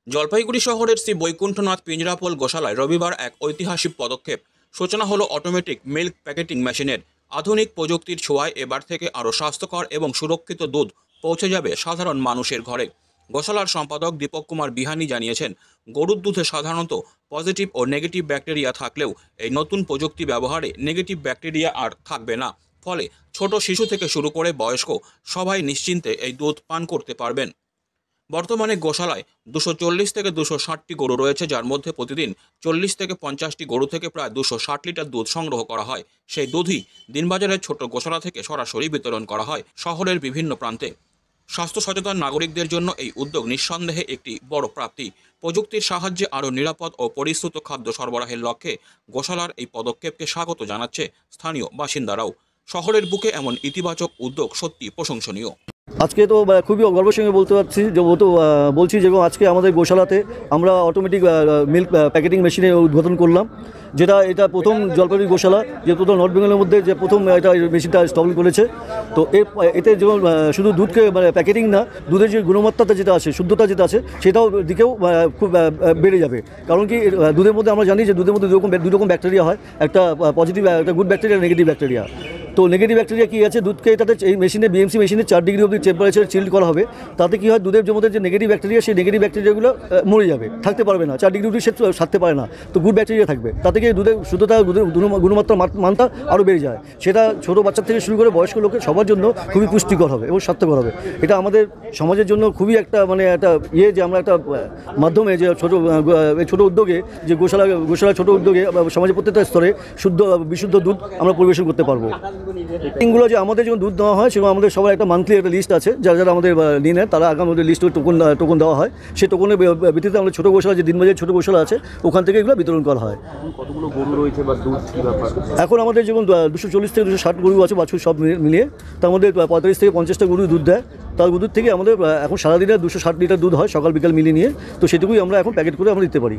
জলপাইগুড়ি শহরের শ্রী বৈকুণ্ঠনাথ পিঞ্জরাপোল গোশালায় রবিবার এক ঐতিহাসিক পদক্ষেপ। সূচনা হলো অটোমেটিক মিল্ক প্যাকেটিং মেশিনের। আধুনিক প্রযুক্তির ছোঁয়ায় এবার থেকে আরও স্বাস্থ্যকর এবং সুরক্ষিত দুধ পৌঁছে যাবে সাধারণ মানুষের ঘরে। গোশালার সম্পাদক দীপক কুমার বিহানি জানিয়েছেন, গরুর দুধে সাধারণত পজিটিভ ও নেগেটিভ ব্যাকটেরিয়া থাকলেও এই নতুন প্রযুক্তি ব্যবহারে নেগেটিভ ব্যাকটেরিয়া আর থাকবে না। ফলে ছোট শিশু থেকে শুরু করে বয়স্ক সবাই নিশ্চিন্তে এই দুধ পান করতে পারবেন। বর্তমানে গোশালায় 240 থেকে 260টি গরু রয়েছে, যার মধ্যে প্রতিদিন 40 থেকে 50টি গরু থেকে প্রায় 260 লিটার দুধ সংগ্রহ করা হয়। সেই দুধই দিনবাজারের ছোট গোশালা থেকে সরাসরি বিতরণ করা হয় শহরের বিভিন্ন প্রান্তে। স্বাস্থ্য সচেতন নাগরিকদের জন্য এই উদ্যোগ নিঃসন্দেহে একটি বড় প্রাপ্তি। প্রযুক্তির সাহায্যে আরও নিরাপদ ও পরিশ্রুত খাদ্য সরবরাহের লক্ষ্যে গোশালার এই পদক্ষেপকে স্বাগত জানাচ্ছে স্থানীয় বাসিন্দারাও। শহরের বুকে এমন ইতিবাচক উদ্যোগ সত্যি প্রশংসনীয়। আজকে তো খুবই গর্বের সঙ্গে বলতে পারছি যে বলছি যে আজকে আমাদের গোশালাতে আমরা অটোমেটিক মিল্ক প্যাকেটিং মেশিনের উদ্বোধন করলাম, এটা প্রথম জলপাইগুড়ি গোশালা, যে প্রথম নর্থ বেঙ্গলের মধ্যে যে প্রথম এটা মেশিনটা স্টল করেছে। তো এতে যেমন শুধু দুধকে প্যাকেটিং না, দুধের যে গুণমাত্রাটা যেটা আছে, শুদ্ধতা যেটা আছে, সেটাও দিকেও খুব বেড়ে যাবে। কারণ কি দুধের মধ্যে আমরা জানি যে দুধের মধ্যে দুই রকম ব্যাকটেরিয়া হয়, একটা পজিটিভ, একটা গুড ব্যাকটেরিয়া, নেগেটিভ ব্যাকটেরিয়া। তো নেগেটিভ ব্যাকটেরিয়া কী আছে, দুধকে এটাতে এই মেশিনে বিএমসি মেশিনে 4 ডিগ্রি অবধি টেম্পারেচার চিল্ড করা হবে। তাতে কী হয়, দুধের মধ্যে যে নেগেটিভ ব্যাকটেরিয়া, সেই নেগেটিভ ব্যাকটেরিয়াগুলো মরে যাবে, থাকতে পারবে না। 4 ডিগ্রি অবধি সে থাকতে পারে না, তো গুড ব্যাকটেরিয়া থাকবে। তাতে কি দুধের শুদ্ধতা, দুধের গুণমাত্রা মানটা আরও বেড়ে যায়। সেটা ছোটো বাচ্চা থেকে শুরু করে বয়স্ক লোকের সবার জন্য খুবই পুষ্টিকর হবে এবং স্বাস্থ্যকর হবে। এটা আমাদের সমাজের জন্য খুবই একটা একটা যে আমরা একটা মাধ্যমে যে ছোটো উদ্যোগে, যে গোশালা ছোটো উদ্যোগে সমাজের প্রত্যেকটা স্তরে বিশুদ্ধ দুধ আমরা পরিবেশন করতে পারবো। এগুলো যে আমাদের যখন দুধ দেওয়া হয়, সেগুলো আমাদের সবার একটা মান্থলি একটা লিস্ট আছে, যারা আমাদের নিয়ে নেয় তারা আগাম আমাদের লিস্টে টোকন দেওয়া হয়। সেই টোকনের ভিত্তিতে আমাদের ছোটো গোশালা, যে দিনবাজার ছোটো গোশালা আছে, ওখান থেকে এগুলো বিতরণ করা হয়। কতগুলো গরু রয়েছে বা দুধ কী ব্যাপার? এখন আমাদের যেমন 240 থেকে 260 গরু আছে, বাছুর সব মিলিয়ে। তার মধ্যে 45 থেকে 50টা গরু দুধ দেয়। তার দুধ থেকে আমাদের এখন সারাদিনে 260 লিটার দুধ হয়, সকাল বিকাল মিলিয়ে নিয়ে। তো সেটুকুই আমরা এখন প্যাকেট করে আমরা দিতে পারি।